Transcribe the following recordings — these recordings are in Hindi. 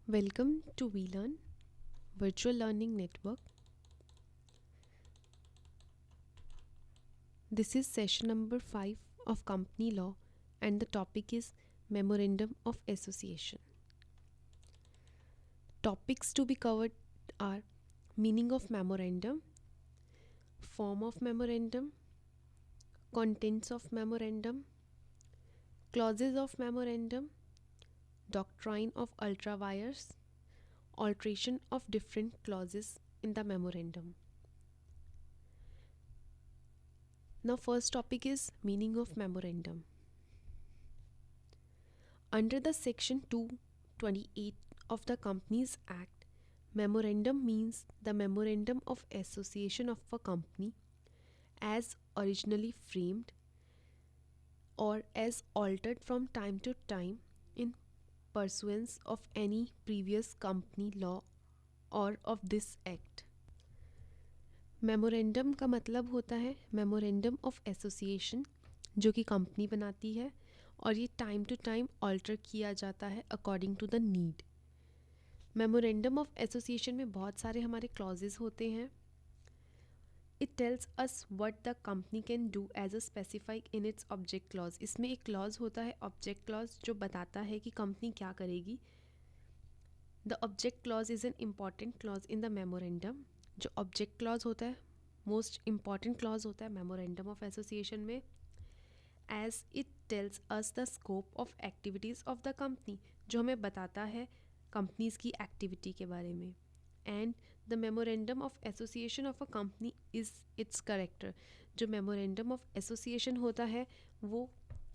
Welcome to VLearn Virtual Learning Network. This is session number 5 of Company Law and the topic is Memorandum of Association. Topics to be covered are meaning of memorandum, form of memorandum, contents of memorandum, clauses of memorandum, doctrine of ultra-vires, alteration of different clauses in the memorandum. Now first topic is meaning of memorandum. Under the section 228 of the Companies Act, memorandum means the memorandum of association of a company as originally framed or as altered from time to time in pursuance of any previous company law or of this act. Memorandum का मतलब होता है मेमोरेंडम ऑफ एसोसिएशन जो कि कंपनी बनाती है और ये टाइम टू टाइम ऑल्टर किया जाता है according to the need. Memorandum of association में बहुत सारे हमारे क्लॉजेस होते हैं। It tells us what the company can do as a specified in its object clause. इसमें एक क्लॉज होता है ऑब्जेक्ट क्लॉज जो बताता है कि कंपनी क्या करेगी। The object clause is an important clause in the memorandum. जो ऑब्जेक्ट क्लॉज होता है मोस्ट इम्पॉर्टेंट क्लॉज होता है मेमोरेंडम ऑफ एसोसिएशन में, as it tells us the scope of activities of the company, जो हमें बताता है कंपनीज़ की एक्टिविटी के बारे में। And the memorandum of association of a company is it's character. जो मेमोरेंडम ऑफ एसोसिएशन होता है वो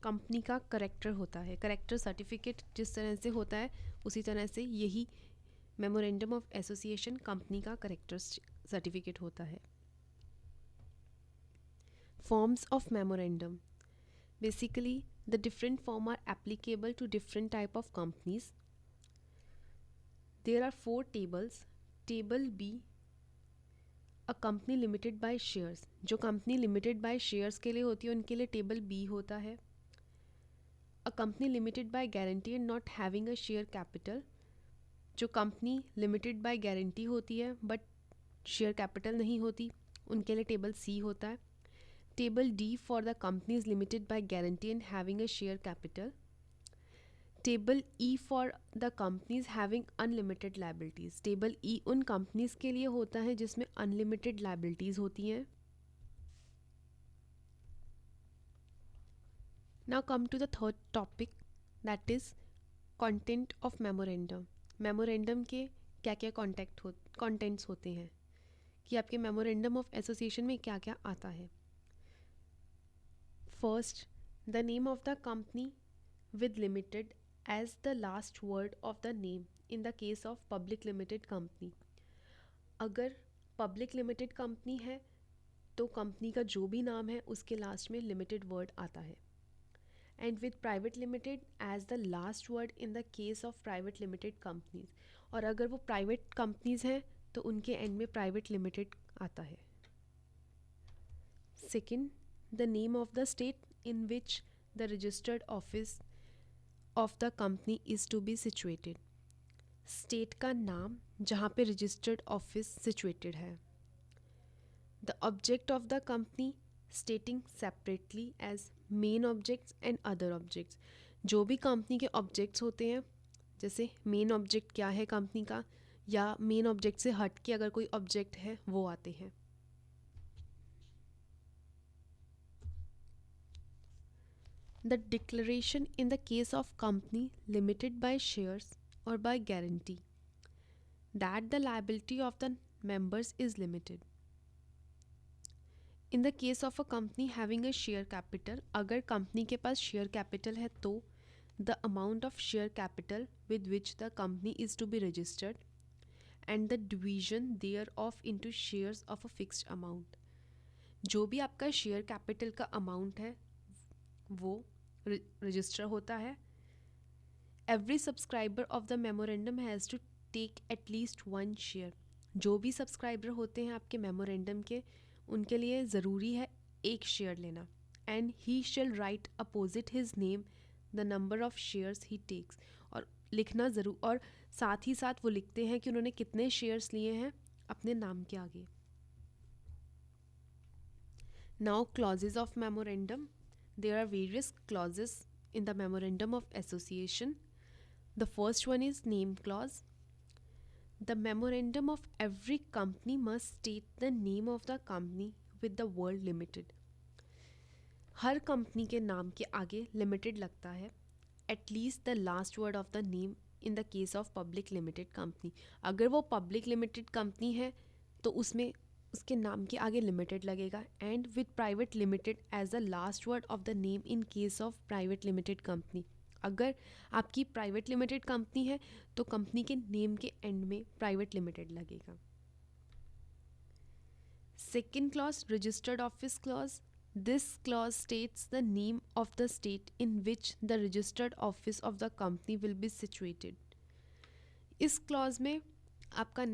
कंपनी का करेक्टर होता है। करेक्टर सर्टिफिकेट जिस तरह से होता है उसी तरह से यही मेमोरेंडम ऑफ एसोसिएशन कंपनी का करेक्टर सर्टिफिकेट होता है। Forms of memorandum. Basically, the different form are applicable to different type of companies. There are 4 tables. Table B, a company limited by shares. जो company limited by shares के लिए होती है उनके लिए table B होता है. A company limited by guarantee and not having a share capital. जो company limited by guarantee होती है but share capital नहीं होती उनके लिए table C होता है. Table D for the companies limited by guarantee and having a share capital. Table E for the companies having unlimited liabilities. Table E उन companies के लिए होता है जिसमें unlimited liabilities होती हैं. Now come to the third topic, that is content of memorandum. Memorandum के क्या क्या contents होते हैं कि आपके memorandum of association में क्या क्या आता है. First, the name of the company with limited as the last word of the name in the case of public limited company. अगर public limited company है तो कंपनी का जो भी नाम है उसके लास्ट में limited word आता है. And with private limited as the last word in the case of private limited companies. और अगर वो private companies हैं तो उनके end में private limited आता है. Second, the name of the state in which the registered office of the company is to be situated. State का नाम जहाँ पे registered office situated है. The object of the company stating separately as main objects and other objects. जो भी कंपनी के objects होते हैं जैसे main object क्या है कंपनी का या main object से हट के अगर कोई object है वो आते हैं. The declaration in the case of company limited by shares or by guarantee that the liability of the members is limited. In the case of a company having a share capital, अगर company के पास share capital है तो the amount of share capital with which the company is to be registered and the division thereof into shares of a fixed amount. जो भी आपका share capital का amount है वो रजिस्टर होता है. Every subscriber of the memorandum has to take at least 1 share. जो भी सब्सक्राइबर होते हैं आपके मेमोरेंडम के उनके लिए ज़रूरी है एक शेयर लेना. And he shall write opposite his name the number of shares he takes. और लिखना ज़रूर, और साथ ही साथ वो लिखते हैं कि उन्होंने कितने शेयर्स लिए हैं अपने नाम के आगे. Now, clauses of memorandum. There are various clauses in the memorandum of association. The first one is name clause. The memorandum of every company must state the name of the company with the word limited. Her company के नाम के आगे लिमिटेड लगता है. At least the last word of the name in the case of public limited company. अगर वो पब्लिक लिमिटेड कंपनी है तो उसमें उसके नाम के आगे लिमिटेड लगेगा. And with private limited as the last word of the name in case of private limited company. अगर आपकी प्राइवेट लिमिटेड कंपनी है तो कंपनी के नेम के एंड में प्राइवेट लिमिटेड लगेगा. Second clause, registered office clause. This clause states the name of the state in which the registered office of the company will be situated. इस क्लॉज में आपका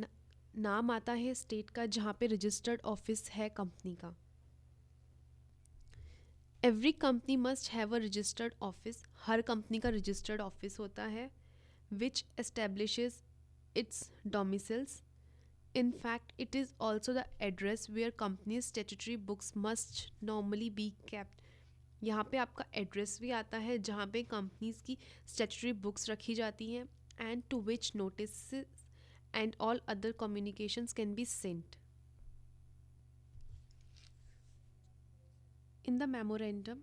नाम आता है स्टेट का जहाँ पे रजिस्टर्ड ऑफिस है कंपनी का. Every company must have a registered office. हर कंपनी का रजिस्टर्ड ऑफिस होता है which establishes its domiciles. In fact, it is also the address where company's statutory books must normally be kept. यहाँ पे आपका एड्रेस भी आता है जहाँ पे कंपनीज की स्टैट्यूटरी बुक्स रखी जाती हैं and to which notice and all other communications can be sent. In the memorandum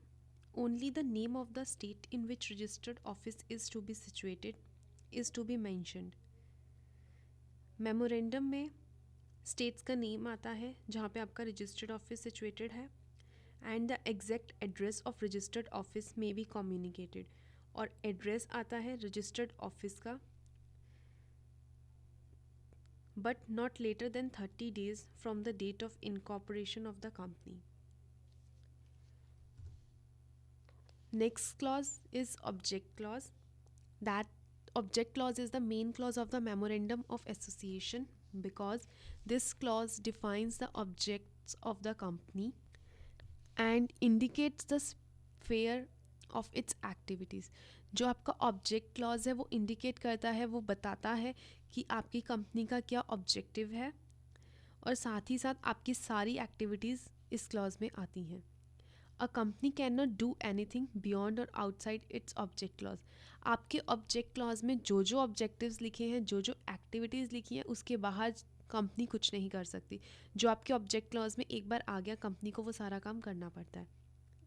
only the name of the state in which registered office is to be situated is to be mentioned. Memorandum में स्टेट्स का नेम आता है जहाँ पे आपका रजिस्टर्ड ऑफिस सिचुएटेड है and the exact address of registered office may be communicated. और एड्रेस आता है रजिस्टर्ड ऑफिस का but not later than 30 days from the date of incorporation of the company. Next clause is object clause. That object clause is the main clause of the memorandum of association because this clause defines the objects of the company and indicates the sphere of its activities. जो आपका ऑब्जेक्ट क्लॉज है वो इंडिकेट करता है, वो बताता है कि आपकी कंपनी का क्या ऑब्जेक्टिव है और साथ ही साथ आपकी सारी एक्टिविटीज़ इस क्लॉज में आती हैं. A company cannot do anything beyond or outside its object clause. आपके ऑब्जेक्ट क्लॉज में जो जो ऑब्जेक्टिव्स लिखे हैं, जो जो एक्टिविटीज़ लिखी हैं, उसके बाहर कंपनी कुछ नहीं कर सकती. जो आपके ऑब्जेक्ट क्लॉज में एक बार आ गया, कंपनी को वो सारा काम करना पड़ता है.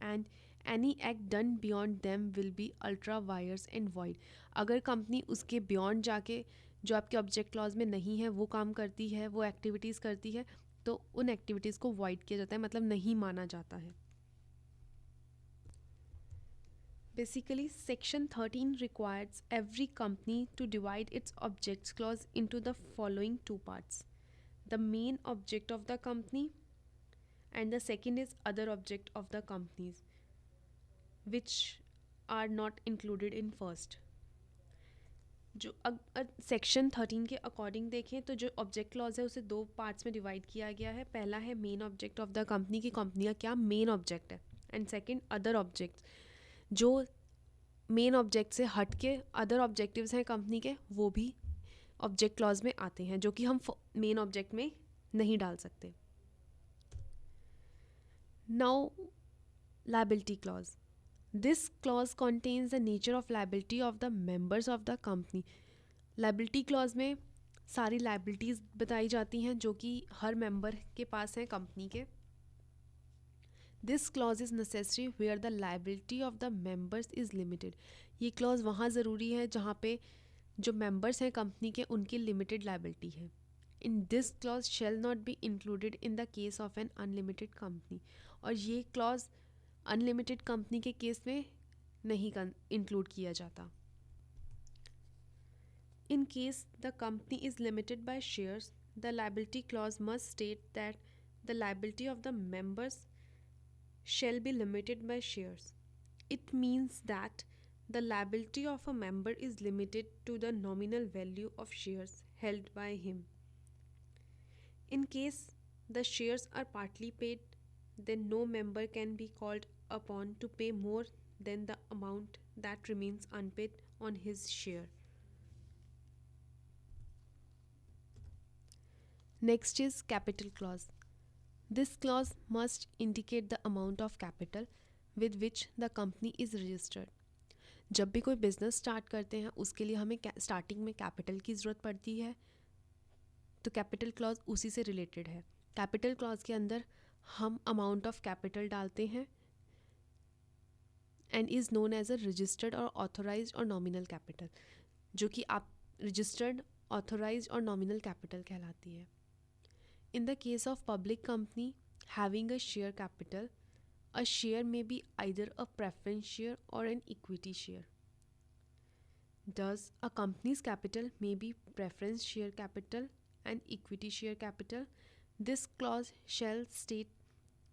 And any act done beyond them will be ultra vires and void. अगर कंपनी उसके बियॉन्ड जाके जो आपके ऑब्जेक्ट क्लॉज में नहीं है वो काम करती है, वो एक्टिविटीज़ करती है, तो उन एक्टिविटीज़ को वॉइड किया जाता है, मतलब नहीं माना जाता है. Basically, Section 13 requires every company to divide its objects clause into the following two parts: the main object of the company and the second is other object of the companies, which are not included in first. जो सेक्शन 13 के अकॉर्डिंग देखें तो जो ऑब्जेक्ट क्लॉज है उसे दो पार्ट्स में डिवाइड किया गया है. पहला है main object of the company की कंपनी का क्या मेन ऑब्जेक्ट है, एंड सेकंड अदर ऑब्जेक्ट्स. जो मेन ऑब्जेक्ट से हट के अदर ऑब्जेक्टिव्स हैं कंपनी के, वो भी ऑब्जेक्ट क्लॉज में आते हैं जो कि हम मेन ऑब्जेक्ट में नहीं डाल सकते. Now liability clause. This clause contains the nature of liability of the members of the company. Liability clause में सारी लायबिलिटीज़ बताई जाती हैं जो कि हर मेंबर के पास हैं कंपनी के. This clause is necessary where the liability of the members is limited. ये क्लॉज वहाँ ज़रूरी है जहाँ पे जो मेंबर्स हैं कंपनी के उनकी लिमिटेड लायबिलिटी है. In this clause shall not be included in the case of an unlimited company. और ये क्लॉज अनलिमिटेड कंपनी के केस में नहीं इंक्लूड किया जाता. In case the company is limited by shares the liability clause must state that the liability of the members shall be limited by shares. It means that the liability of a member is limited to the nominal value of shares held by him. In case the shares are partly paid, then no member can be called upon to pay more than the amount that remains unpaid on his share. Next is capital clause. This clause must indicate the amount of capital with which the company is registered. जब भी कोई बिजनेस स्टार्ट करते हैं उसके लिए हमें स्टार्टिंग में कैपिटल की ज़रूरत पड़ती है, तो कैपिटल क्लॉज उसी से रिलेटेड है. कैपिटल क्लॉज के अंदर हम अमाउंट ऑफ कैपिटल डालते हैं and is known as a registered और ऑथोराइज्ड और नॉमिनल कैपिटल, जो कि आप रजिस्टर्ड, ऑथोराइज्ड और नॉमिनल कैपिटल कहलाती है. In the case of public company having a share capital, a share may be either a preference share or an equity share. Thus, a company's capital may be preference share capital and equity share capital. This clause shall state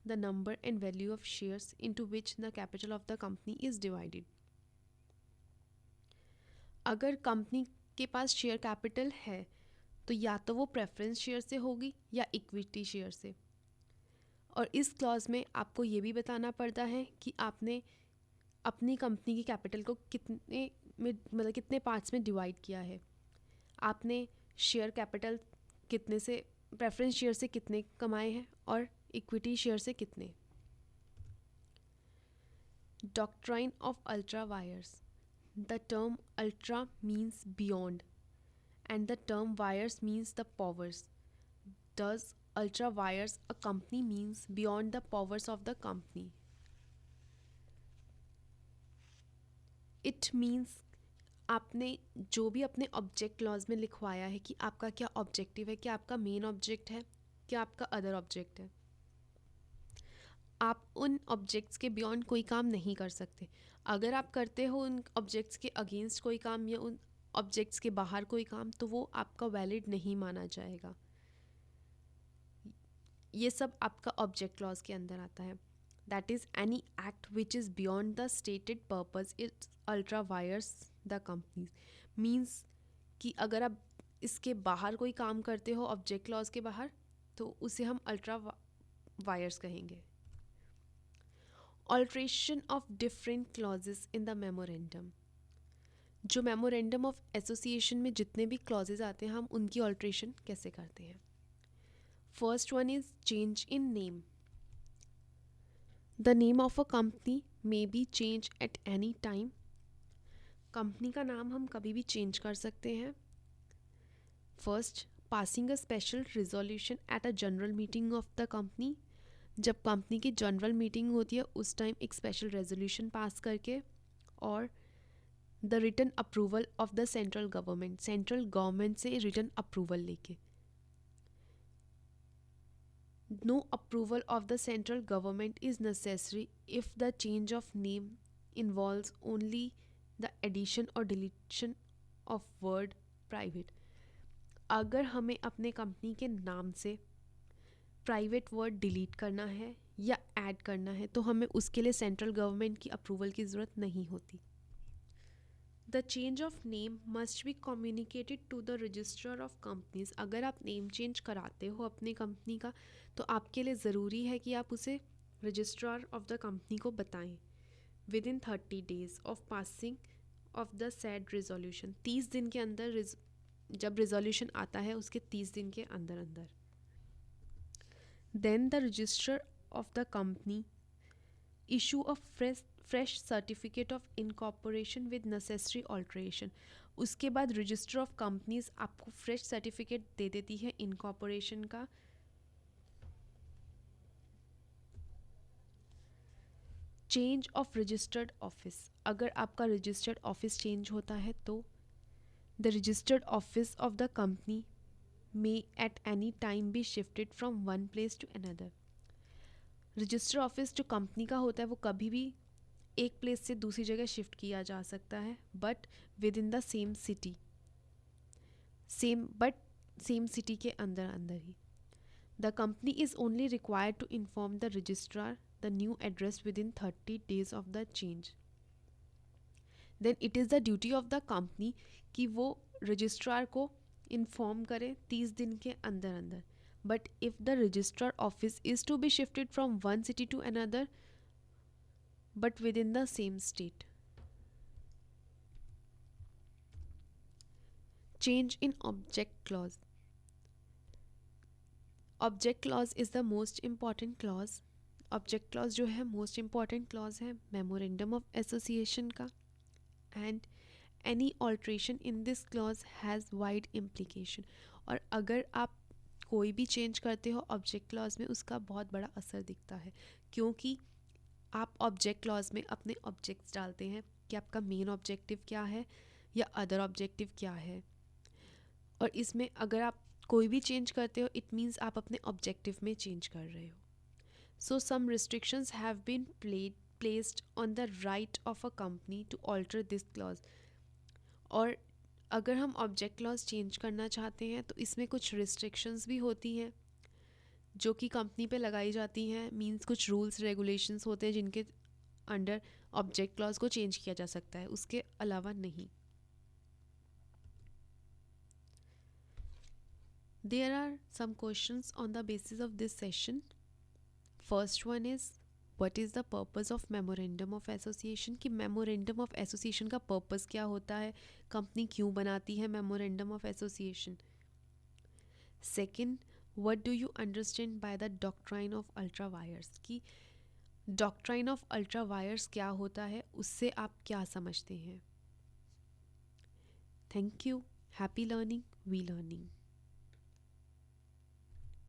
the number and value of shares into which the capital of the company is divided. अगर कंपनी के पास शेयर कैपिटल है तो या तो वो प्रेफरेंस शेयर से होगी या इक्विटी शेयर से. और इस क्लॉज में आपको ये भी बताना पड़ता है कि आपने अपनी कंपनी की कैपिटल को कितने में, मतलब कितने पार्ट्स में डिवाइड किया है. आपने शेयर कैपिटल कितने से, प्रेफरेंस शेयर से कितने कमाए हैं और इक्विटी शेयर से कितने. Doctrine of ultra vires. The term ultra means beyond and the term wires means the powers. Thus, ultra wires a company means beyond the powers of the company. It means आपने जो भी अपने ऑब्जेक्ट क्लॉज में लिखवाया है कि आपका क्या ऑब्जेक्टिव है, क्या आपका मेन ऑब्जेक्ट है, क्या आपका अदर ऑब्जेक्ट है, आप उन ऑब्जेक्ट्स के बियॉन्ड कोई काम नहीं कर सकते. अगर आप करते हो उन ऑब्जेक्ट्स के अगेंस्ट कोई काम या उन ऑब्जेक्ट्स के बाहर कोई काम, तो वो आपका वैलिड नहीं माना जाएगा. ये सब आपका ऑब्जेक्ट क्लॉज के अंदर आता है. That is any act which is beyond the stated purpose it's ultra vires the companies. Means कि अगर आप इसके बाहर कोई काम करते हो ऑब्जेक्ट क्लॉज के बाहर, तो उसे हम अल्ट्रा वायर्स कहेंगे. Alteration of different clauses in the memorandum. जो मेमोरेंडम ऑफ एसोसिएशन में जितने भी क्लॉजेज आते हैं, हम उनकी ऑल्ट्रेशन कैसे करते हैं. First one is change in name. The name of a company may be change at any time. Company का नाम हम कभी भी चेंज कर सकते हैं. First, passing a special resolution at a general meeting of the company. जब कंपनी की जनरल मीटिंग होती है उस टाइम एक स्पेशल रेजोल्यूशन पास करके. और the written approval of the central government. Central government से रिटन अप्रूवल लेके. No approval of the central government is necessary if the change of name involves only the addition और डिलीशन ऑफ वर्ड प्राइवेट. अगर हमें अपने कंपनी के नाम से प्राइवेट वर्ड डिलीट करना है या ऐड करना है तो हमें उसके लिए सेंट्रल गवर्नमेंट की अप्रूवल की ज़रूरत नहीं होती. The change of name must be communicated to the registrar of companies. अगर आप नेम चेंज कराते हो अपनी कंपनी का तो आपके लिए ज़रूरी है कि आप उसे रजिस्ट्रार ऑफ द कंपनी को बताएं with in 30 days of passing of the sad resolution. 30 दिन के अंदर जब रिजोल्यूशन आता है उसके 30 दिन के अंदर अंदर. Then the registrar of the company issue a fresh certificate of incorporation with necessary alteration. उसके बाद रजिस्टर ऑफ कंपनीज आपको फ्रेश सर्टिफिकेट दे देती है इनकॉर्पोरेशन का. Change of registered office. अगर आपका रजिस्टर्ड ऑफिस चेंज होता है तो the registered office of the company may at any time be shifted from one place to another. Register office जो कंपनी का होता है वो कभी भी एक प्लेस से दूसरी जगह शिफ्ट किया जा सकता है, but within the same city, same city के अंदर अंदर ही. The company is only required to inform the registrar the new address within 30 days of the change. Then it is the duty of the company कि वो रजिस्ट्रार को इन्फॉर्म करे 30 दिन के अंदर अंदर. But if the registrar office is to be shifted from one city to another but within the same state. Change in object clause. Object clause is the most important clause. Object clause जो है मोस्ट इम्पॉर्टेंट क्लॉज है मेमोरेंडम ऑफ एसोसिएशन का, and any alteration in this clause has wide implication. और अगर आप कोई भी चेंज करते हो ऑब्जेक्ट क्लॉज में, उसका बहुत बड़ा असर दिखता है, क्योंकि आप ऑब्जेक्ट क्लॉज में अपने ऑब्जेक्ट्स डालते हैं कि आपका मेन ऑब्जेक्टिव क्या है या अदर ऑब्जेक्टिव क्या है. और इसमें अगर आप कोई भी चेंज करते हो, इट मीन्स आप अपने ऑब्जेक्टिव में चेंज कर रहे हो. So some restrictions have been placed on the right of a company to alter this clause. और अगर हम ऑब्जेक्ट क्लॉज चेंज करना चाहते हैं तो इसमें कुछ रिस्ट्रिक्शंस भी होती हैं जो कि कंपनी पे लगाई जाती हैं. मींस कुछ रूल्स रेगुलेशंस होते हैं जिनके अंडर ऑब्जेक्ट क्लॉज को चेंज किया जा सकता है, उसके अलावा नहीं. There are some questions on the basis of this session. First one is, what is the purpose of memorandum of association? कि memorandum of association का purpose क्या होता है, कंपनी क्यों बनाती है memorandum of association. Second, what do you understand by the doctrine of ultra wires? कि doctrine of ultra wires क्या होता है, उससे आप क्या समझते हैं. Thank you. Happy learning. We learning.